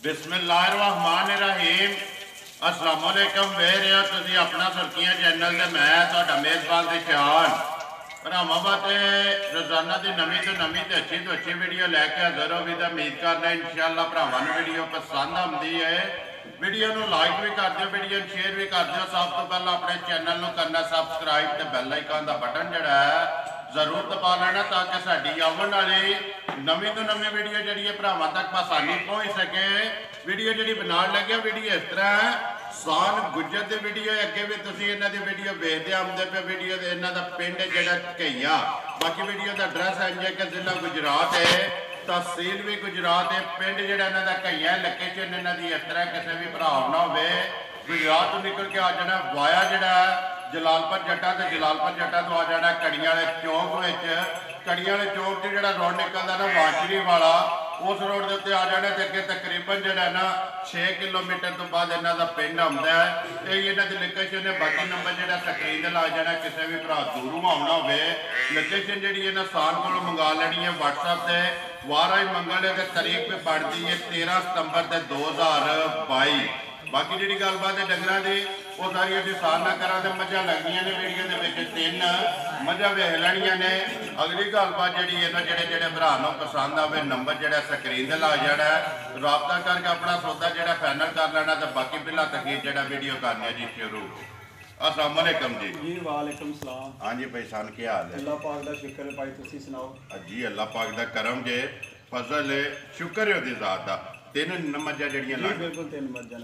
बिस्मिल्लाहिर्रहमानिर्रहीम अस्सलाम वालेकुम वे रहे हो तुसी अपना सुर्खियां चैनल ते मैं तुहाडा मेज़बान दिशान भरावां वास्ते रोज़ाना की नवीं तो नवीं ते अच्छी वीडियो लैके हाज़र हो भी तो उम्मीद करना इंशाअल्लाह भरावां नूं वीडियो पसंद आउंदी है। वीडियो नूं लाइक भी कर दिओ, वीडियो शेयर भी कर दिओ। सब तो पहले अपने चैनल नूं करना सबसक्राइब ते बैल आइकन का बटन जिहड़ा है जरूर दबा लेना ताकि साडी आउण वाली नवीं तो नवीं वीडियो जिहड़ी है भरावां तक आसानी पहुँच सके। वीडियो जिहड़ी बनाउण लगे वीडियो इस तरह है सान गुज्जर की वीडियो अगे भी तुसीं इन्हां दी वीडियो वेखदे आउंदे पे। वीडियो दे इन्हां दा पिंड जिहड़ा घईया, बाकी वीडियो का एड्रैस है इंज कि जिला गुजरात है, तहसील भी गुजरात है, पिंड जिहड़ा इन्हां दा घईया। लोकेशन इन्हां दी इस तरह किसी भी भरा ना होवे गुजरात तो निकल के आ जाना वाया जिहड़ा जलालपुर जट्टा ते जलालपुर जट्टा तो आ जाना कड़ियां वाले चौक विच। कड़ियां वाले चौक से जिहड़ा रोड निकलदा ना वांछड़ी वाला उस रोड के उत्ते आ जाने ते अगे तकरीबन जिहड़ा ना 6 किलोमीटर तो बाद इन्हां दा पिंड आउंदा है। यही इन्हां दी लोकेशन है। बाकी नंबर जिहड़ा स्क्रीन ते ला जाना किसी भी भरा दूरों आउणा होवे लोकेशन जिहड़ी इन्हां सान कोलों मंगा लैनी है WhatsApp ते। वार आई मंगल है तारीख पे पड़ती है 13 सितंबर 2022। बाकी जी गलबात है डंगर की वो सारी अभी सार ना करा तो मझा लगनिया ने वीडियो के 3 मझा वेख लैनिया ने। अगली गलबात जी है ना जेडे भरा पसंद आए नंबर जो स्क्रीन से ला जाना है रबता करके अपना सौदा जो फाइनल कर लेना। तो बाकी पहला तक जो वीडियो करनी जी शुरू। अस्सलाम वालेकुम जी। वालेकुम सलाम। हाँ जी भाई सान क्या हाल है? अल्लाह पाक दा शुक्र है भाई, तुसी सुनाओ जी। अल्लाह पाक दा करम जे फजल है शुक्र है ओदी ज़ात दा। 3 मझां जड़ियां जी बिल्कुल 3 मझां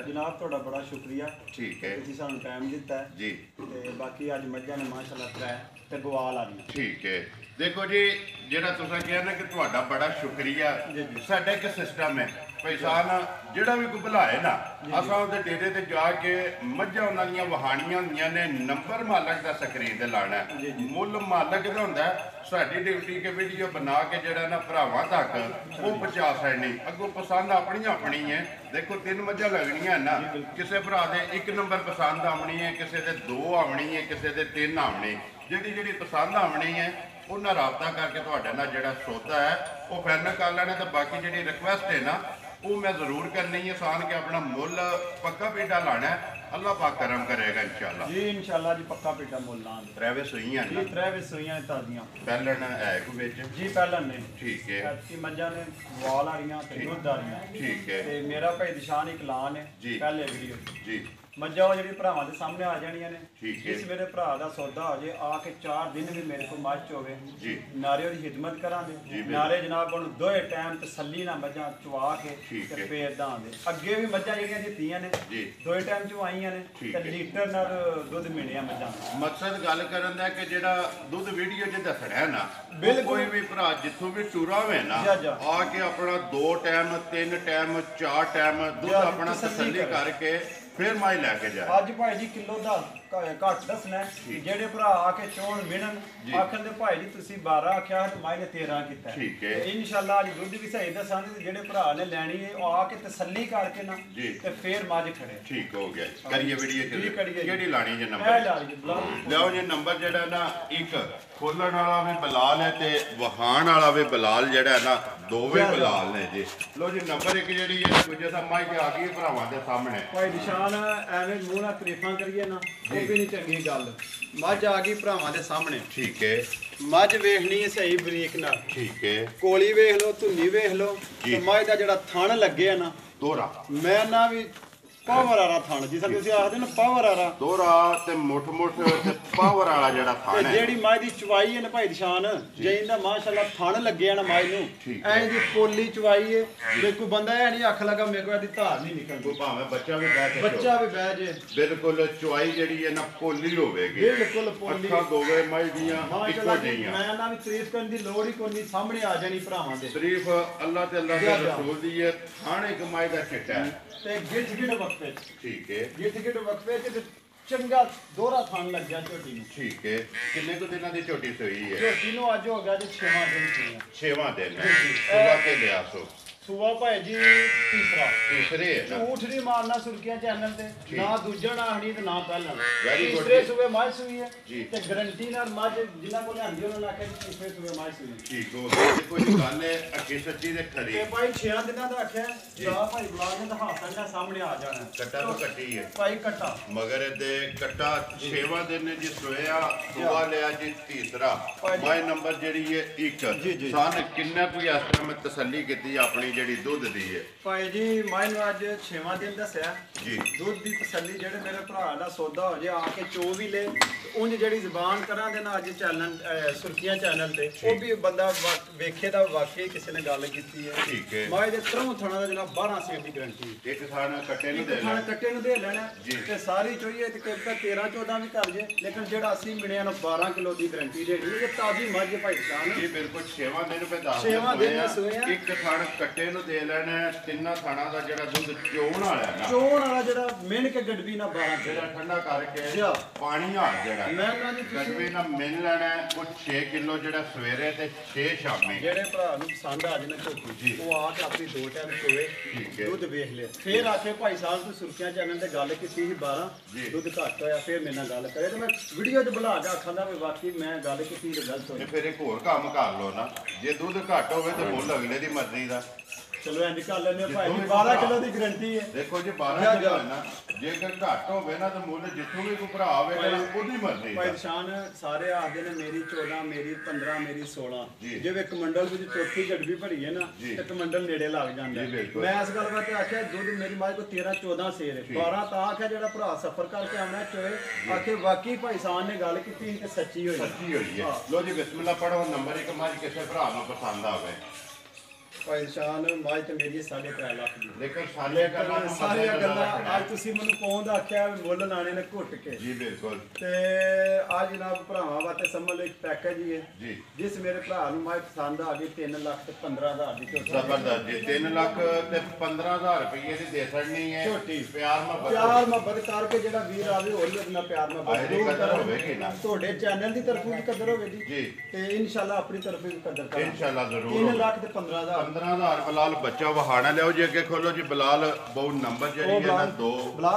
जनाब थोड़ा बड़ा शुक्रिया। ठीक है तुसी सानू टाइम दिता है जी। ते बाकी अज मझां ने माशाअल्लाह 3 ते गवाल आ रही। ठीक है देखो जी जेड़ा तुसा कहा ना कि तुहाडा बड़ा शुक्रिया। साडा एक सिस्टम है भाई सान जेड़ा भी कोई बुलाए ना असां उहदे डेरे ते जाके मझां उन्हां दीयां वहाणियां हुंदियां ने नंबर मालक दा स्क्रीन ते लाना है। मुल मालक दा हुंदा है। साडी ड्यूटी के वीडियो बना के जेड़ा ना भरावां तक वो पहुंचा छड़नी। अगों पसंद अपनी अपनी है। देखो 3 मझां लगनियां ना किसी भरा दे 1 नंबर पसंद आवनी है, किसी दे 2 आवनी है, किसी दे 3 आवनी। जिहड़ी पसंद आवनी है उन्हें रबता करके तुहाडे नाल जिहड़ा सौदा है वो फाइनल कर लेना। तो बाकी जिहड़ी रिक्वेस्ट है ना वो मैं जरूर करनी है सान के अपना मुल पक्का पेटा लाना है। अल्लाह पाक करम करेगा इंशाअल्लाह जी। इंशाअल्लाह जी पक्का पेटा मुल लांगे। त्रैवे सूइयां जी 3 सूइयां ताजियां पहलन है कोई विच जी पहलन ने। ठीक है ऐसी मझां ने वाल आ रही ते दुध आ रही। ठीक है ते मेरा भाई दिशान एक लान है जी पहले वीडियो जी। मझां वो जिहड़ी भरावां दे सामने आ जानियां ने। ठीक है जिस मेरे भरा दा सौदा हो जाए आके 4 दिन भी मेरे को मझ होवे जी नारे दी खिदमत करांगे। जी, नारे जनाब उन्होंने दोए टाइम तसल्ली ना मझां चवा के ठीक ते है। फेर दांदे। अगे भी मझां जेहड़ियां दित्तियां ने जी दोए टाइम चवाइयां ने ठीक ते है। लीटर नाल दुध मिलिया मझां। मकसद गल करन दा कि जेड़ा दुध वीडियो च दसना है ना बिल्कुल। कोई भी भरा जिथों भी टूरा होवे ना जा। आके अपना 2 टाइम 3 टाइम 4 टाइम दुध जा, अपना तसल्ली तसल्ली करके फिर माई लैके जाए। अज भाई जी किलो दा घट दसना है। जेडे भरा आके चोण मिलन आखन दे भाई जी तुसी 12 आख्या ते माई ने 13 कीता है। ठीक है। इंशाअल्लाह अज दुध भी सही दसांगे ते जेडे भरा ने लैनी है ओ आके तसल्ली करके ना जी। ते फिर मझ खड़े। ठीक हो गया करिए वीडियो जी, करिए। केड़ी लानी जे ए नंबर ला जी बुलाओ। लियाओ जी नंबर जेड़ा ना एक खोलण वाला भी बलाल है ते वहाण वाला भी बलाल जेड़ा है ना दोवें बलाल ने जी। लो जी नंबर 1 जेड़ी है दूजे सामाई के आ गई भरावां दे सामने भाई निशान एवं मूँह नाल तारीफां करिए ना वो भी नहीं चंगी गल। मझ आ गई भरावां दे सामने। ठीक है मझ वेखनी है सही बरीक नाल। ठीक है कोली वेख लो धुन्नी वेख लो ते मझ दा जेड़ा थण लगे है ना दोरा मैं ना भी पावर वाला थण जिस तुसीं आखदे ना पावर वाला दोरा ते मुठ ते पावर वाला जेड़ा ते थान है जेड़ी माई दी चवाई है ना भाई दिशान जैंदा माशाअल्लाह थण लगे ना माई नू ठीक ऐ दी पोली चवाई है। देखो बंदा ऐ नहीं आख लगा मेरे को दी धार नहीं निकलदी। को भावें बच्चा भी बैठ के बच्चा भी बह जे बिल्कुल चुआई जेड़ी है ना पोली होवेगी बिल्कुल पोली अखा दोवे माई दियां इको माशाअल्लाह जी। जिहियां मैं ना भी तारीफ करन दी लोड़ ही कोई नहीं सामने आ जानी भरावां दे। शरीफ अल्लाह ते अल्लाह के रसूल दी है थाने कमाई दा चिट्टा है। ते गिठ गिठ वक्फे ठीक है गिठ गिठ वक्फे ते चंगा दोहरा थण लग गया झोटी नू। ठीक है किन्ने को दिनां दी झोटी सोई है? झोटी नू अज हो गया जी 6वां दिन 6वां दिन है सुबह के लिया सो ਸੂਆ ਭਾਈ ਜੀ ਤੀਸਰਾ ਤੀਸਰੇ ਹੈ ਨਾ ਝੂਠ ਨਹੀਂ ਮਾਰਨਾ ਸੁਰਖੀਆਂ ਚੈਨਲ ਤੇ ਠੀਕ। ਨਾ ਦੂਜਾ ਨਾ ਹਣੀ ਤੇ ਨਾ ਪਹਿਲਾਂ Very good ਤੀਸਰੇ ਜੀ। ਸੂਏ ਮੱਝ ਸੂਈ ਹੈ ਜੀ। ਤੇ ਗਰੰਟੀ ਨਾਲ ਮੱਝ ਜਿਨ੍ਹਾਂ ਕੋਲ ਲਿਆਂਦੀ ਉਹਨਾਂ ਨੇ ਆਖਿਆ ਜੀ ਤੀਸਰੇ ਸੂਏ ਮੱਝ ਸੂਈ ਠੀਕ ਹੋ ਗਿਆ ਕੋਈ ਗੱਲ ਹੈ ਅੱਗੇ ਸੱਚੀ ਦੇ ਖਰੀ ਤੇ ਭਾਈ 6 ਦਿਨਾਂ ਦਾ ਆਖਿਆ ਜਾ ਭਾਈ ਬੁਲਾ ਕੇ ਦਿਖਾ ਸਕਦਾ ਸਾਹਮਣੇ ਆ ਜਾਣਾ ਕੱਟਾ ਤੋਂ ਕੱਟੀ ਹੈ ਭਾਈ ਕੱਟਾ ਮਗਰ ਇਹਦੇ ਕੱਟਾ 6ਵਾਂ ਦਿਨ ਜੀ ਸੋਇਆ ਸੁਆ ਲਿਆ ਜੀ ਤੀਸਰਾ ਭਾਈ ਜੀ। ਮਾਈ ਨੰਬਰ ਜਿਹੜੀ ਹੈ 1 ਜੀ, ਜੀ। ਸਾਨ ਕਿੰਨਾ ਕੋਈ ਇਸ ਤਰ੍ਹਾਂ ਮੈਂ ਤਸੱਲੀ ਕੀਤੀ ਆਪਣੀ ਜਿਹੜੀ ਦੁੱਧ ਦੀ ਹੈ ਭਾਈ ਜੀ ਮੈਂ ਨੂੰ ਅੱਜ 6ਵਾਂ ਦਿਨ ਦੱਸਿਆ ਜੀ ਦੁੱਧ ਦੀ ਤਸੱਲੀ ਜਿਹੜੇ ਮੇਰੇ ਭਰਾ ਦਾ ਸੌਦਾ ਹੋ ਜੇ ਆ ਕੇ ਚੋ ਵੀ ਲੈ ਉਂਝ ਜਿਹੜੀ ਜ਼ਬਾਨ ਕਰਾਂ ਦੇ ਨਾਲ ਅੱਜ ਚੈਨਲ ਸੁਰਖੀਆਂ ਚੈਨਲ ਤੇ ਉਹ ਵੀ ਬੰਦਾ ਵੇਖੇ ਦਾ ਵਾਕਈ ਕਿਸੇ ਨੇ ਗੱਲ ਕੀਤੀ ਹੈ ਠੀਕ ਹੈ ਮੈਂ ਇਹਦੇ ਤਰੋਂ ਥਣਾ ਦਾ ਜਨਾਬ 12 ਸੇਰ ਦੀ ਗਰੰਟੀ ਇੱਕ ਸਾਨ ਕੱਟੇ ਨੂੰ ਇੱਕ ਦੇ ਥਾਂ ਲੈ ਕੱਟੇ ਨੂੰ ਦੇ ਲੈਣਾ ਜੀ। ਤੇ ਸਾਰੀ ਚੋਈਏ ਤੇ ਕਿਰਪਾ 13 14 ਵੀ ਕਰ ਜੇ ਲੇਕਿਨ ਜਿਹੜਾ ਅਸੀਂ ਮਿਲਿਆ ਨੂੰ 12 ਕਿਲੋ ਦੀ ਗਰੰਟੀ ਦੇਣੀ ਇਹ ਤਾਜ਼ੀ ਮੱਝ ਹੈ ਭਾਈ ਸਾਹਿਬ ਇਹ ਬਿਲਕੁਲ 6ਵਾਂ ਦਿਨ ਪੇ ਦੱਸ ਛੇਵਾਂ ਦਿਨ ਸੋਇਆ। ਇੱਕ ਥਣ ਕੱਟੇ ਨੂੰ ਦੇ ਲੈਣਾ ਹੈ, ਤਿੰਨਾਂ ਥਾਣਾ ਦਾ ਜਿਹੜਾ ਦੁੱਧ ਚੋਣ ਵਾਲਾ ਹੈ ਨਾ ਚੋਣ ਵਾਲਾ ਜਿਹੜਾ ਮਿਣ ਕੇ ਗੜਬੀ ਨਾ 12 ਕਿਲੋ ਜਿਹੜਾ ਠੰਡਾ ਕਰਕੇ ਜੀ। ਪਾਣੀ ਹਾਰ ਜਿਹੜਾ ਮੈਂ ਕਹਿੰਦਾ ਜੀ ਤੁਸੀਂ ਗੜਵੇ ਨਾਲ ਮਿਲ ਲੈਣਾ ਹੈ, ਉਹ 6 ਕਿਲੋ ਜਿਹੜਾ ਸਵੇਰੇ ਤੇ 6 ਸ਼ਾਮੀ ਜਿਹੜੇ ਭਰਾ ਨੂੰ ਪਸੰਦ ਆ ਜਾਣਾ ਝੋਟੀ ਜੀ। ਉਹ ਆ ਕੇ ਆਪਣੀ 2 ਟਾਈਮ ਚੋਵੇ ਠੀਕ ਹੈ। ਦੁੱਧ ਵੇਖ ਲਿਆ ਫੇਰ ਆਖੇ ਭਾਈ ਸਾਹਿਬ ਤੂੰ ਸੁਰਖੀਆਂ ਚੈਨਲ ਤੇ ਗੱਲ ਕੀਤੀ ਸੀ 12 ਜੀ। ਦੁੱਧ ਘੱਟ ਹੋਇਆ ਫੇਰ ਮੇਰੇ ਨਾਲ ਗੱਲ ਕਰੇ ਤੇ ਮੈਂ ਵੀਡੀਓ 'ਚ ਬੁਲਾ ਕੇ ਆਖਾਂਦਾ ਵੀ ਵਾਕਈ ਮੈਂ ਗੱਲ ਕੀਤੀ ਤੇ ਗਲਤ ਤੇ ਹੋਈ ਫਿਰ ਇੱਕ ਹੋਰ ਕੰਮ ਕਰ ਲਓ ਨਾ ਜੇ ਦੁੱਧ ਘੱਟ ਹੋਵੇ ਤਾਂ ਮੁੱਲ ਅਗਲੇ ਦੀ ਮਰਜ਼ੀ ਦਾ ਚਲੋ ਇੰਜ ਕਰ ਲੈਂਦੇ ਹਾਂ ਭਾਈ ਜਿੱਥੋਂ ਵੀ 12 ਕਿਲੋ ਦੀ ਗਰੰਟੀ ਹੈ ਦੇਖੋ ਜੇ 12 ਜਾ, ਕਿਲੋ ਜਾ। ਹੈ ਨਾ ਜੇਕਰ ਘੱਟ ਹੋਵੇ ਨਾ ਤਾਂ ਮੁੱਲ ਜਿੱਥੋਂ ਵੀ ਕੋਈ ਭਰਾ ਹੋਵੇਗਾ ਨਾ, ਉਹਦੀ ਮਰਜ਼ੀ ਭਾਈ ਦਾ ਸ਼ਾਨ ਸਾਰੇ ਆਖਦੇ ਨੇ ਮੇਰੀ 14 ਮੇਰੀ 15 ਮੇਰੀ 16 ਜੀ। ਜਿਵੇਂ ਕਮੰਡਲ ਵਿੱਚ ਚੌਥੀ ਗੜਬੀ ਭਰੀ ਹੈ ਨਾ ਜੀ। ਤੇ ਕਮੰਡਲ ਨੇੜੇ ਲੱਗ ਜਾਂਦਾ ਜੀ, ਬਿਲਕੁਲ। ਮੈਂ ਇਸ ਗੱਲ ਵਾਸਤੇ ਆਖਿਆ ਦੁੱਧ ਮੇਰੀ ਮਾਂ ਕੋ 13 14 ਸੇਰ ਹੈ 12 ਤਾਂ ਆਖਿਆ ਜਿਹੜਾ ਭਰਾ ਸਫਰ ਕਰਕੇ ਆਉਣਾ ਚੋਏ ਆਖੇ ਵਾਕਈ ਭਾਈ ਸਾਹਿਬ ਨੇ ਗੱਲ ਕੀਤੀ ਸੀ ਤੇ ਸੱਚੀ ਹੋਈ ਸੱਚੀ ਹੋਈ ਹੈ ਹਾਂ। ਲੋ ਜੀ ਬਿਸਮਿਲ੍ਲਾ ਪੜੋ ਨੰਬਰ 1 ਮੱਝ ਕਿਸੇ ਭਰਾ ਨੂੰ ਪਸੰਦ ਆਵੇ ਭਾਈ ਸ਼ਾਨ ਮਾਝ ਤੇ ਮੇਰੀ 3.5 ਲੱਖ ਦੀ ਲੇਕਿਨ ਸਾਰੀਆਂ ਗੱਲਾਂ ਨੂੰ ਸਾਰੀਆਂ ਮੱਦੇ ਨਜ਼ਰ ਰੱਖਣਾ। ਗੱਲਾਂ ਅੱਜ ਤੁਸੀਂ ਮੈਨੂੰ ਪਹੁੰਚ ਆਖਿਆ ਵੀ ਮੁੱਲ ਲਾਣੇ ਨੇ ਘੁੱਟ ਕੇ ਜੀ ਬਿਲਕੁਲ ਤੇ ਆ ਜਨਾਬ ਭਰਾਵਾਂ ਵਾਸਤੇ ਸਮਝ ਲਓ ਇੱਕ ਪੈਕੇਜ ਹੀ ਹੈ ਜੀ ਜਿਸ ਮੇਰੇ ਭਰਾ ਨੂੰ ਮਾਝ ਪਸੰਦ ਆ ਗਈ 3 ਲੱਖ ਤੇ 15,000 ਦੀ ਝੋਟੀ ਜ਼ਬਰਦਸਤ ਜੀ 3 ਲੱਖ ਤੇ 15,000 ਰੁਪਏ ਦੀ ਦੇ ਛੱਡਣੀ ਹੈ ਝੋਟੀ। ਪਿਆਰ ਮੁਹੱਬਤ ਪਿਆਰ ਮੁਹੱਬਤ ਕਰਕੇ ਜਿਹੜਾ ਵੀਰ ਆਵੇ ਹੋਰ ਵੀ ਆਪਣਾ ਪਿਆਰ ਮੁਹੱਬਤ ਆਏ ਦੀ ਕਦਰ ਹੋਵੇਗੀ ਨਾ। ਤੁਹਾਡੇ ਚੈਨਲ ਦੀ ਤਰਫੋਂ ਵੀ ਕਦਰ ਹੋਵੇਗੀ ਜੀ। ਤੇ ਇਨਸ਼ਾਅੱਲਾ ਆਪਣੀ ਤਰਫੋਂ ਵੀ ਕਦਰ ਕਰਾਂਗੇ ਇਨਸ਼ਾਅੱਲਾ ਜ਼ਰੂਰ 3 ਹੋਵੇ। ਲੱਖ ਤੇ 15,000 15,000 ਬਲਾਲ ਬੱਚਾ ਵਹਾਣਾ ਲਿਆਓ ਜੀ ਅੱਗੇ ਖੋਲੋ ਜੀ ਬਲਾਲ ਬਹੁਤ ਨੰਬਰ ਜਿਹੜੀ ਹੈ ਨਾ ਬਲਾਲ 2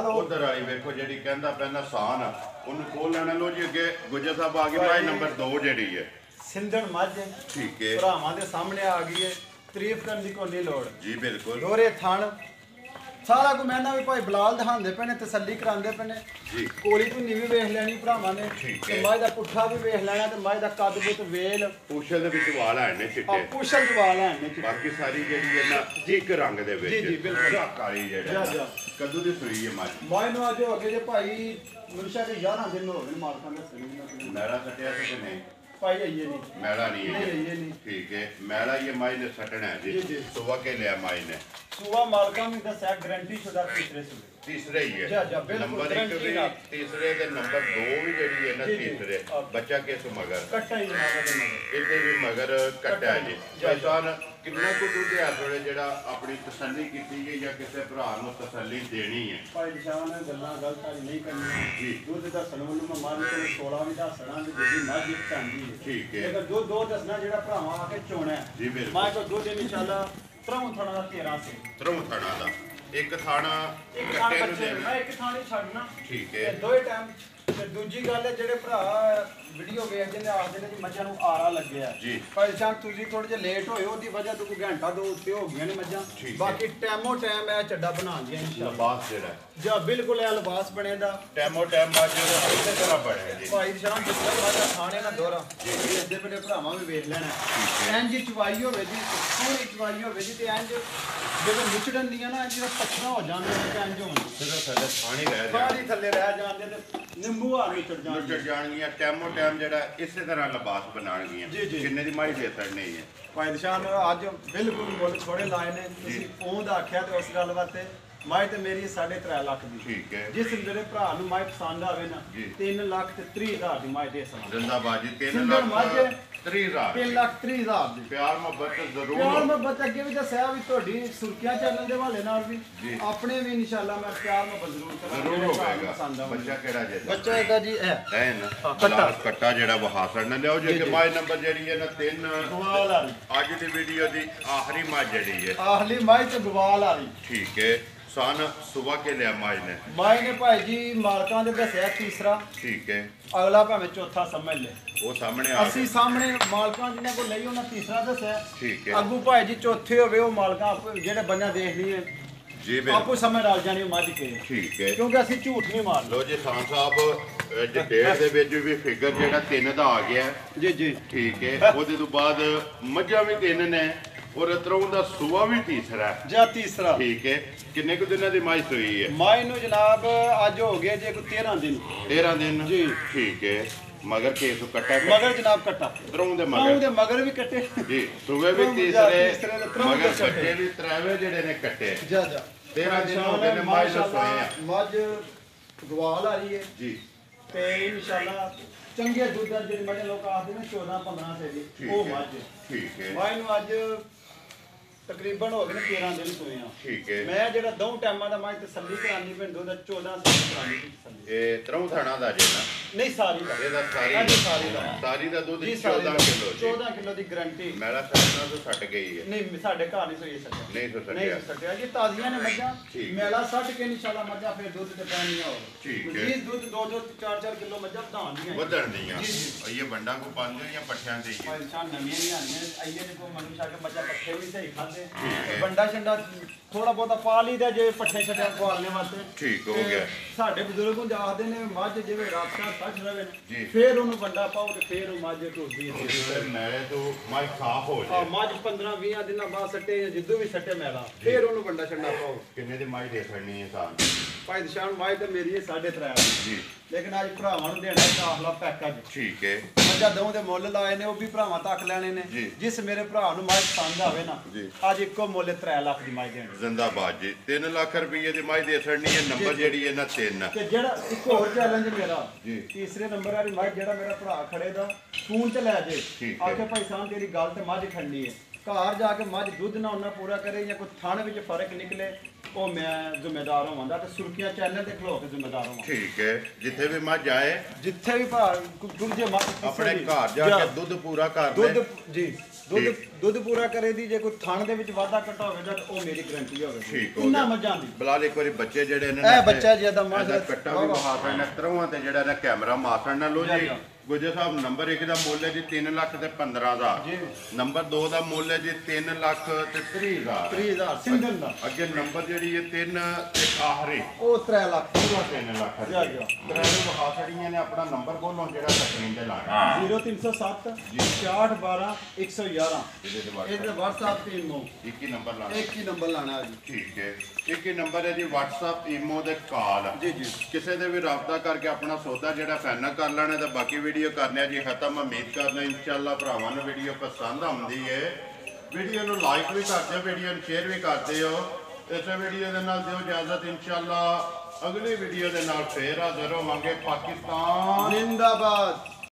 ਉਹ- ਉਧਰ ਆਈ ਵੇਖੋ ਜਿਹੜੀ ਕਹਿੰਦਾ ਪੈਂਦਾ ਸਾਨ ਆ, ਉਹਨੂੰ ਖੋਲ ਲੈਣਾ ਲੋ ਜੀ ਅੱਗੇ ਗੁਜਰ ਸਾਹਿਬ ਆ ਗਈ ਭਾਈ ਨੰਬਰ 2 ਜਿਹੜੀ ਹੈ ਸਿੰਧਣ ਮੱਝ ਠੀਕ ਹੈ ਭਰਾਵਾਂ ਦੇ ਸਾਹਮਣੇ ਆ ਗਈ ਹੈ ਤਾਰੀਫ ਕਰਨ ਦੀ ਕੋਈ ਨਹੀਂ ਲੋੜ ਜੀ ਬਿਲਕੁਲ ਦੋਰੇ ਥਣ ਸਾਰਾ ਕੁ ਮੈਂ ਨਾ ਵੀ ਭਾਈ ਬਲਾਲ ਦਿਖਾਉਂਦੇ ਪਏ ਨੇ ਤਸੱਲੀ ਕਰਾਉਂਦੇ ਪਏ ਨੇ ਜੀ ਕੋਲੀ ਧੁੰਨੀ ਵੀ ਵੇਖ ਲੈਣੀ ਭਰਾਵਾਂ ਨੇ ਠੀਕ ਤੇ ਹੈ। ਮੱਝ ਦਾ ਪੁੱਠਾ ਵੀ ਵੇਖ ਲੈਣਾ ਤੇ ਮੱਝ ਦਾ ਕੱਦ ਬੁੱਤ ਵੇਲ ਪੂਛਲ ਦੇ ਵਿੱਚ ਵਾਲ ਆਏ ਨੇ ਆ ਚਿੱਟੇ ਪੁੱਛਲ ਜਵਾ ਲੈਣ ਨੇ ਬਾਕੀ ਸਾਰੀ ਜਿਹੜੀ ਹੈ ਨਾ ਇੱਕ ਰੰਗ ਦੇ ਵਿੱਚ ਜੀ, ਜੀ, ਬਿਲਕੁਲ। ਕਾਲੀ ਜਾ, ਜਿਹੜਾ ਜਾ। ਕਦੋਂ ਦੀ ਸੂਈ ਹੈ ਮੱਝ ਮੈਂ ਨੂੰ ਅੱਜ ਹੋ ਗਏ ਜੇ ਭਾਈ ਮਨਸ਼ਾ ਦੇ 11 ਦਿਨ ਹੋ ਗਏ ਮਾਲਕਾਂ ਦੇ ਸਰੀ ਮੈਲਾ ਸੱਟਿਆ ਸੀ ਕਿ ਨਹੀਂ ਭਾਈ ਆਈਏ ਨਹੀਂ ਮੈਲਾ ਨਹੀਂ ਨਹੀਂ ਹੈ ਆਈਏ ਨਹੀਂ ਠੀਕ ਹੈ ਮੈਲਾ ਇਹ ਮਾਈ ਨੇ ਸੱਟਣਾ ਹੈ ਜੀ, ਜੀ ਜੀ। ਸੁਬਹ ਕੇ ਲਿਆ ਮਾਈ ਨੇ ਸੁਬਾ ਮਾਲਕਾਂ ਨੇ ਦੱਸਿਆ ਗਰੰਟੀ ਸ਼ੁਦਾ ਤੀਸਰੇ ਸੂਬੇ ਤੀਸਰੇ ਹੀ ਜਾ, ਹੈ ਜਾ, ਬਿਲਕੁਲ, ਨੰਬਰ 1 guarantee ਵੀ ਨਾਲ। ਤੀਸਰੇ ਤੇ ਨੰਬਰ 2 ਵੀ ਜਿਹੜੀ ਹੈ ਨਾ ਜੀ, ਜੀ। ਤੀਸਰੇ ਆ। ਬੱਚਾ ਕਿਸ ਮਗਰ ਕੱਟਾ ਹੀ ਜਨਾਬ ਦੇ ਨਾਲ ਇਹਦੇ ਵੀ ਮਗਰ ਕੱਟਿਆ ਜੀ ਜਾ। ਪੈਸਾਨ ਕਿੰਨਾ ਕੁ ਦੁੱਧ ਹੈ ਥੋੜੇ ਜਿਹੜਾ ਆਪਣੀ ਤਸੱਲੀ ਕੀਤੀ ਗਈ ਜਾਂ ਕਿਸੇ ਭਰਾ ਨੂੰ ਤਸੱਲੀ ਦੇਣੀ ਹੈ ਭਾਈ ਨਿਸ਼ਾਨ ਗੱਲਾਂ ਗਲਤ ਵਾਲੀ ਨਹੀਂ ਕਰਨੀਆਂ ਜੀ। ਦੁੱਧ ਦਾ ਸਨਵਲ ਨੂੰ ਮੈਂ ਮੰਨ ਕੇ 16 ਵੀ ਦੱਸਣਾ ਤੇ ਜਿਹੜੀ ਮੱਝ ਚਾਂਦੀ ਹੈ ਠੀਕ ਹੈ। ਲੇਕਿਨ ਦੁੱਧ ਦੋ ਦੱਸਣਾ ਜਿਹੜਾ ਭਰਾਵਾਂ ਆ ਕੇ ਚੋਣਾ ਹੈ ਜੀ, ਬਿਲਕੁਲ। ਮੈਂ ਕੋ ਦੁੱਧ ਇਨਸ਼ਾਅੱਲਾ ਤਰੋਂ ਥਣਾ ਦਾ 13 ਸੇ ਤਰੋਂ ਥਾਣਾ ਦਾ ਇੱਕ ਥਾਣਾ ਇੱਕ ਥਾਂ ਕੱਟੇ ਨੂੰ ਬੱਚੇ ਦੇਣਾ ਮੈਂ ਇੱਕ ਥਾਂ ਨਹੀਂ ਛੱਡਣਾ ਠੀਕ ਤੇ ਹੈ ਦੋਏ ਟਾਈਮ ਤੇ ਦੂਜੀ ਗੱਲ ਹੈ ਜਿਹੜੇ ਭਰਾ ਵੀਡੀਓ ਵੇਖਦੇ ਨੇ ਆਖਦੇ ਨੇ ਕਿ ਮੱਝਾਂ ਨੂੰ ਆਰਾ ਲੱਗਿਆ ਜੀ। ਭਾਈ ਸਾਹਿਬ ਤੁਸੀਂ ਥੋੜੇ ਜਿਹਾ ਲੇਟ ਹੋਏ ਉਹਦੀ ਵਜ੍ਹਾ ਤੋਂ ਕੋਈ ਘੰਟਾ ਦੋ ਉੱਤੇ ਹੋ ਗਈਆਂ ਨੇ ਮੱਝਾਂ ਠੀਕ ਹੈ। ਬਾਕੀ ਟਾਈਮੋ ਟਾਈਮ ਇਹ ਚੱਡਾ ਬਣਾ ਦਿਆਂ ਇਨਸ਼ਾਅੱਲਾ ਲਬਾਸ ਜਿਹੜਾ ਜਾਂ ਬਿਲਕੁਲ ਇਹ ਲਿਬਾਸ ਬਣੇ ਦਾ ਟੈਮੋ ਟੈਮ ਬਾਅਦ ਜਿਹੜਾ ਇਸੇ ਤਰ੍ਹਾਂ ਬਣਿਆ ਜੀ ਭਾਈ ਸ਼ਾਮ ਜਿਸ ਤਰ੍ਹਾਂ ਬਾਜਾ ਖਾਣੇ ਨਾ ਦੋਰਾ ਇਹ ਅੱਧੇ ਬੜੇ ਭਰਾਵਾਂ ਵੀ ਵੇਖ ਲੈਣਾ ਇੰਜ ਚਵਾਈ ਹੋਵੇ ਜੀ ਸੋਹਣੀ ਚਵਾਈ ਹੋਵੇ ਜੀ ਤੇ ਇੰਜ ਜਦੋਂ ਮੁਚੜਨ ਦੀਆਂ ਨਾ ਜਿਹੜਾ ਪੱਛਣਾ ਹੋ ਜਾਂਦੇ ਨੇ ਤੇ ਇੰਜ ਹੋਣ ਸਿਰਫ ਸਾਡੇ ਥਾਣੀ ਰਹਿ ਜਾ ਸਾਰੀ ਥੱਲੇ ਰਹਿ ਜਾਂਦੇ ਤੇ ਨਿੰਬੂ ਆ ਮੁਚੜ ਲੁੱਟ ਜਾਂਦੇ ਜਾਣਗੀਆਂ ਟੈਮੋ ਟੈਮ ਜਿਹੜਾ ਇਸੇ ਤਰ੍ਹਾਂ ਲਿਬਾਸ ਬਣਾਉਣਗੀਆਂ ਜੀ, ਜੀ। ਕਿੰਨੇ ਦੀ ਮਾਈ ਦੇ ਨਹੀਂ ਹੈ ਭਾਈ ਸ਼ਾਮ ਅੱਜ ਬਿਲਕੁਲ ਮੁੱਲ ਥੋੜੇ ਲਾਏ ਨੇ ਤੁਸੀਂ ਪਹੁੰਚ ਆਖਿਆ ਤੇ ਉਸ ਗੱਲ ਵਾਸਤੇ ਮਾਈ ਤੇ ਮੇਰੀ 3.5 ਲੱਖ ਦੀ ਠੀਕ ਹੈ ਜਿਸ ਮੇਰੇ ਭਰਾ ਨੂੰ ਮਾਈ ਪਸੰਦ ਆਵੇ ਨਾ ਜੀ। 3 ਲੱਖ ਤੇ 30,000 ਦੀ ਮਾਈ ਦੇ ਸਮਾਂ ਜ਼ਿੰਦਾਬਾਦ ਜੀ 3 ਸਿੰਧਣ ਮੱਝ ਲੱਖ 30,000 3,30,000 ਦੀ। ਪਿਆਰ ਮੁਹੱਬਤ ਜ਼ਰੂਰ ਪਿਆਰ ਮੁਹੱਬਤ ਅੱਗੇ ਵੀ ਦੱਸਿਆ ਵੀ ਤੁਹਾਡੀ ਸੁਰਖੀਆਂ ਚੈਨਲ ਦੇ ਹਵਾਲੇ ਨਾਲ ਵੀ ਜੀ। ਆਪਣੇ ਵੀ ਇਨਸ਼ਾਅੱਲਾ ਮੈਂ ਪਿਆਰ ਮੁਹੱਬਤ ਜ਼ਰੂਰ ਕਰਾਂਗਾ। ਜ਼ਰੂਰ ਹੋਵੇਗਾ। ਬੱਚਾ ਕਿਹੜਾ ਜੇ ਬੱਚਾ ਇਹਦਾ ਜੀ ਹੈ ਹੈ ਨਾ ਕੱਟਾ। ਕੱਟਾ ਜਿਹੜਾ ਵਹਾਸੜ ਨਾ ਲਿਆਓ ਜੇ ਕਿ ਮਾਈ ਨੰਬਰ ਜਿਹੜੀ ਹੈ ਨਾ 3 ਗਵਾਲ ਵਾਲੀ, ਅੱਜ ਦੀ ਵੀਡੀਓ ਦੀ ਆਖਰੀ ਮਾਝ ਜਿਹੜੀ ਹੈ ਆਖਲੀ ਮਾਈ ਤੇ ਗਵਾਲ ਵਾਲੀ। ਠੀਕ ਹੈ ਸਨ ਸੁਬਹ ਕੇ ਲਿਆ ਮਾਝ ਨੇ ਮਾਈ ਨੇ ਭਾਈ ਜੀ ਮਾਲਕਾਂ ਦੇ ਦੱਸਿਆ ਤੀਸਰਾ, ਠੀਕ ਹੈ ਅਗਲਾ ਭਾਵੇਂ ਚੌਥਾ ਸਮਝ ਲੈ। ਉਹ ਸਾਹਮਣੇ ਆ ਅਸੀਂ ਸਾਹਮਣੇ ਮਾਲਕਾਂ ਜਿਹਨਾਂ ਕੋਲ ਲਈ ਉਹਨਾਂ ਤੀਸਰਾ ਦੱਸਿਆ। ਠੀਕ ਹੈ ਅੱਗੂ ਭਾਈ ਜੀ ਚੌਥੇ ਹੋਵੇ ਉਹ ਮਾਲਕਾਂ ਜਿਹੜੇ ਬੰਦਾ ਦੇਖਣੀ ਹੈ ਜੀ ਆਪੋ ਬਿਲਕੁਲ ਸਮਝ ਰਲ ਜਾਣੀ ਉਹ ਮੱਝ ਕੇ, ਠੀਕ ਹੈ ਕਿਉਂਕਿ ਅਸੀਂ ਝੂਠ ਨਹੀਂ ਮਾਰਦੇ। ਲੋ ਜੀ ਖਾਨ ਸਾਹਿਬ ਡਿਟੇਲ ਦੇ ਵਿੱਚ ਵੀ ਫਿਗਰ ਜਿਹੜਾ 3 ਦਾ ਆ ਗਿਆ ਜੀ ਜੀ ਠੀਕ ਹੈ ਉਹਦੇ ਤੋਂ ਬਾਅਦ ਮੱਝਾਂ ਵੀ 3 ਨੇ ਔਰ ਇਤਰੋਂ ਦਾ ਸੂਆ ਵੀ ਤੀਸਰਾ ਹੈ। ਜਾਂ ਤੀਸਰਾ ਠੀਕ ਹੈ ਕਿੰਨੇ ਕੁ ਦਿਨਾਂ ਦੀ ਮਾਝ ਸੂਈ ਹੈ ਮਾਈ ਨੂੰ ਜਨਾਬ ਅੱਜ ਹੋ ਗਏ ਜੇ ਕੋਈ 13 ਦਿਨ 13 ਦਿਨ ਜੀ। ਠੀਕ ਹੈ ਮਗਰ ਕੇਸ ਕੱਟਾ ਮਗਰ ਜਨਾਬ ਕੱਟਾ ਇਤਰੋਂ ਦੇ ਮਾਂ ਮਗਰ ਦੇ ਮਗਰ ਵੀ ਕੱਟੇ ਜੀ ਸੂਏ ਵੀ ਤੀਸਰੇ ਤੀਸਰੇ ਦੇ ਤਰੋਂ ਮਗਰ ਕੱਟੇ। ਕੱਟੇ ਵੀ ਤਰਾਵੇ ਜਿਹੜੇ ਨੇ ਕੱਟੇ ਜਾ 13 ਦਿਨ ਹੋ ਗਏ ਨੇ ਮਾਝ ਨੂੰ ਸੋਏ ਆ ਮੱਝ ਗਵਾਲ ਆ ਰਹੀ ਹੈ ਜੀ ਤੇ ਇਨਸ਼ਾਅੱਲਾ ਚੰਗੇ ਦੁੱਧ ਦਾ ਜਿਹੜੇ ਬੜੇ ਲੋਕ ਆਖਦੇ ਨੇ 14-15 ਸੇ ਦੀ ਠੀਕ ਉਹ ਹੈ। ਮੱਝ ਠੀਕ ਹੈ ਮਾਈ ਨੂੰ ਅੱਜ ਤਕਰੀਬਨ ਹੋ ਗਏ ਨੇ 13 ਦਿਨ ਸੋਏ ਆ। ਠੀਕ ਹੈ ਮੈਂ ਜਿਹੜਾ ਦੋ ਟਾਈਮਾਂ ਦਾ ਮੱਝ ਤਸੱਲੀ ਕਰਾਨੀ ਪਿੰਡ ਦਾ 14 ਸੇ ਕਰਾਨੀ ਤਸੱਲੀ ਇਹ ਤਰੋਂ ਥਾਣਾ ਦਾ ਜੇ ਨਾ ਨਹੀਂ ਸਾਰੀ ਦਾ ਇਹਦਾ ਹਾਂਜੀ, ਸਾਰੀ ਦਾ। ਸਾਰੀ ਦਾ ਦੁੱਧ ਜੀ ਸਾਰੀ 14 ਦਾ। ਕਿਲੋ ਜੀ 14 ਕਿਲੋ ਦੀ ਗਾਰੰਟੀ। ਮੇਰਾ ਸਾਡਾ ਤੋਂ ਛੱਡ ਗਈ ਹੈ ਨਹੀਂ ਸਾਡੇ ਘਰ ਨਹੀਂ ਸੋਈ ਸਕਿਆ ਨਹੀਂ ਸੋ ਨਹੀਂ ਸਕਿਆ ਸਕਿਆ ਜੀ ਤਾਜ਼ੀਆਂ ਨੇ ਮੱਝਾਂ ਠੀਕ। ਮੇਲਾ ਛੱਡ ਕੇ ਇਨਸ਼ਾਅੱਲਾ ਮੱਝਾਂ ਫਿਰ ਦੁੱਧ ਤੇ ਪੈਣੀਆਂ ਹੋ ਠੀਕ ਹੈ। ਜੀ ਦੁੱਧ 2-2 4-4 ਕਿਲੋ ਮੱਝਾਂ ਵਧਾਉਂਦੀਆਂ ਵਧਣ ਦੀਆਂ ਜੀ, ਜੀ। ਇਹ ਬੰਡਾਂ ਕੋ ਪਾਉਂਦੇ ਜਾਂ ਪੱਠਿਆਂ ਤੇ ਹੀ ਹੈ? ਪਰੇਸ਼ਾਨ ਨਵੀਆਂ ਨਹੀਂ ਆਣੀਆਂ ਆਈਏ ਨੇ ਕੋ ਮਨੂ ਸ਼ਾ ਕੇ ਮੱਝਾਂ ਪੱਠੇ ਵੀ ਸਹੀ ਖਾਂਦੇ ਹੈ। ਬੰਡਾ ਛੰਡਾ ਥੋੜਾ ਬਹੁਤਾ ਪਾ ਲਈਦਾ ਜੇ ਪੱਠੇ ਛੱਡਿਆ ਖਵਾਲਣੇ ਵਾਸਤੇ ਠੀਕ ਹੋ ਤੇ ਗਿਆ ਸਾਡੇ ਬਜ਼ੁਰਗ ਨੂੰ ਆਖਦੇ ਨੇ ਮੱਝ ਜਿਵੇਂ ਰਾਤਾਂ ਸੱਚ ਰਵੇ ਜੀ। ਨੇ ਫਿਰ ਉਹਨੂੰ ਬੰਡਾ ਪਾਓ ਤੇ ਫਿਰ ਉਹ ਮੱਝ ਢੋਦੀ ਹੈ ਫਿਰ ਮੇਰੇ ਤੋਂ ਮਾਈ ਸਾਫ ਹੋ ਆ ਜਾਏ ਮੱਝ 15-20 ਦਿਨਾਂ ਬਾਅਦ ਸੱਟੇ ਜਾਂ ਜਿੱਦੋਂ ਵੀ ਸੱਟੇ ਮੈਲਾ ਫਿਰ ਉਹਨੂੰ ਬੰਡਾ ਛੰਡਾ ਪਾਓ। ਕਿੰਨੇ ਦੀ ਮਾਈ ਦੇ ਖੜਨੀ ਹੈ ਸਾਲ ਭਾਈ ਦਿਸ਼ਾਨ ਮਾਈ ਤੇ ਮੇਰੀ ਹੈ 3.5 ਜੀ ਲੇਕਿਨ ਅੱਜ ਭਰਾਵਾਂ ਨੂੰ ਦੇਣਾ ਕਾਫਲਾ ਪੈਕੇਜ ਠੀਕ ਹੈ ਮੱਝਾਂ ਦੋਵਾਂ ਦੇ ਮੁੱਲ ਲਾਏ ਨੇ ਉਹ ਵੀ ਭਰਾਵਾਂ ਤੱਕ ਲੈਣੇ ਨੇ। ਜੀ। ਜਿਸ ਮੇਰੇ ਭਰਾ ਨੂੰ ਮੱਝ ਪਸੰਦ ਆਵੇ ਨਾ ਜੀ। ਅੱਜ ਇੱਕੋ ਮੁੱਲ 3 ਲੱਖ ਦੀ ਮੱਝ ਦੇਣੀ। ਜ਼ਿੰਦਾਬਾਦ ਜੀ 3 ਲੱਖ ਰੁਪਏ ਦੀ ਮਾਈ ਦੇ ਛੜਨੀ ਹੈ ਨੰਬਰ ਜਿਹੜੀ ਹੈ ਨਾ 3 ਤੇ ਜਿਹੜਾ ਇੱਕ ਹੋਰ ਚੈਲੰਜ ਮੇਰਾ ਜੀ। ਤੀਸਰੇ ਨੰਬਰ ਵਾਲੀ ਮੱਝ ਜਿਹੜਾ ਮੇਰਾ ਭਰਾ ਖੜੇ ਦਾ ਫੋਨ ਤੇ ਲੈ ਜੇ ਠੀਕ ਹੈ। ਆਖੇ ਭਾਈ ਸਾਹਿਬ ਤੇਰੀ ਗੱਲ ਤੇ ਮੱਝ ਖੜਨੀ ਹੈ ਘਰ ਜਾ ਕੇ ਮੱਝ ਦੁੱਧ ਨਾ ਉਹਨਾਂ ਪੂਰਾ ਕਰੇ ਜਾਂ ਕੋਈ ਥਣ ਵਿੱਚ ਫਰਕ ਨਿਕਲੇ ਉਹ ਮੈਂ ਜ਼ਿੰਮੇਦਾਰ ਹੋਵਾਂਗਾ ਤੇ ਸੁਰਖੀਆਂ ਚੈਨਲ ਤੇ ਖਲੋ ਕੇ ਜ਼ਿੰਮੇਦਾਰ ਹੋਵਾਂ। ਠੀਕ ਹੈ ਜਿੱਥੇ ਵੀ ਮੱਝ ਆਏ ਜਿੱਥੇ ਵੀ ਭਰਾ ਦੂਜੇ ਮੱਝ ਕਿਸੇ ਆਪਣੇ ਵੀ ਘਰ ਜਾ ਕੇ ਦੁੱਧ ਪੂਰਾ ਕਰ ਲੈ ਦੁੱਧ ਜੀ ਦੁੱਧ ਠੀਕ। ਦੁੱਧ ਪੂਰਾ ਕਰੇ ਦੀ ਜੇ ਕੋਈ ਥਣ ਦੇ ਵਿੱਚ ਵਾਧਾ ਘਟਾ ਹੋਵੇਗਾ ਤਾਂ ਉਹ ਮੇਰੀ ਗਾਰੰਟੀ ਹੋਵੇਗੀ। ਠੀਕ ਹੋ ਇੰਨਾ ਗਿਆ। ਮੱਝਾਂ ਦੀ ਬਲਾਲ ਇੱਕ ਵਾਰੀ ਬੱਚੇ ਜਿਹੜੇ ਨੇ ਇਹ ਬੱਚਾ ਜੀ ਇਹਦਾ ਮਾਂ ਇਹਦਾ ਕੱਟਾ ਵੀ ਵਹਾਸਣ ਨੇ ਤਰੋਂ ਤੇ ਜਿਹੜਾ ਨਾ ਕੈਮਰਾ ਮਾਸਣ ਨਾਲ ਲੋ ਜੀ ਜਾ। ਗੁਜਰ ਸਾਹਿਬ ਨੰਬਰ 1 ਦਾ ਮੁੱਲ ਹੈ ਜੀ 3 ਲੱਖ ਤੇ 15 ਦਾ ਜੀ। ਨੰਬਰ 2 ਦਾ ਮੁੱਲ ਹੈ ਜੀ 3 ਲੱਖ ਤੇ 30,000 30,000 ਸਿੰਗਲ ਦਾ ਅੱਗੇ ਨੰਬਰ ਜਿਹੜੀ ਹੈ 3 ਤੇ ਆਖਰੀ ਉਹ 3 ਲੱਖ ਪੂਰਾ 3 ਲੱਖ ਜਾ, ਰੁਪਏ ਜਾ। ਤਰਾਰੇ ਵਹਾਸੜੀਆਂ ਨੇ ਆਪਣਾ ਨੰਬਰ ਬੋਲੋ ਜਿਹੜਾ ਸਕਰੀਨ ਤੇ ਲਾਣਾ 0307 6412 111 ਇਹਦੇ ਤੇ ਇਹਦੇ WhatsApp WhatsApp ਤੇ ਇਮੋ ਇੱਕ ਹੀ ਨੰਬਰ ਲਾਣਾ ਇੱਕ ਹੀ ਨੰਬਰ ਲਾਣਾ ਜੀ। ਠੀਕ ਹੈ ਇੱਕ ਹੀ ਨੰਬਰ ਹੈ ਜੀ WhatsApp ਈਮੋ ਦੇ ਕਾਲ ਜੀ ਜੀ ਕਿਸੇ ਦੇ ਵੀ ਰਾਬਤਾ ਕਰਕੇ ਆਪਣਾ ਸੌਦਾ ਜਿਹੜਾ ਫਾਈਨਲ ਕਰ ਲੈਣਾ ਤੇ ਬਾਕੀ ਵੀਡੀਓ ਕਰਨੇ ਆ ਜੀ ਖਤਮ। ਉਮੀਦ ਕਰਦਾ ਇਨਸ਼ਾਅੱਲਾ ਭਰਾਵਾਂ ਨੂੰ ਵੀਡੀਓ ਪਸੰਦ ਆਉਂਦੀ ਹੈ। ਵੀਡੀਓ ਨੂੰ ਲਾਈਕ ਵੀ ਕਰਦੇ ਹੋ ਵੀਡੀਓ ਨੂੰ ਸ਼ੇਅਰ ਵੀ ਕਰਦੇ ਹੋ। ਇਸੇ ਵੀਡੀਓ ਦੇ ਨਾਲ ਦਿਓ ਇਜਾਜ਼ਤ ਇਨਸ਼ਾਅੱਲਾ ਅਗਲੀ ਵੀਡੀਓ ਦੇ ਨਾਲ ਫੇਰ ਹਾਜ਼ਰ ਹੋਵਾਂਗੇ। ਪਾਕਿਸਤਾਨ ਜ਼ਿੰਦਾਬਾਦ।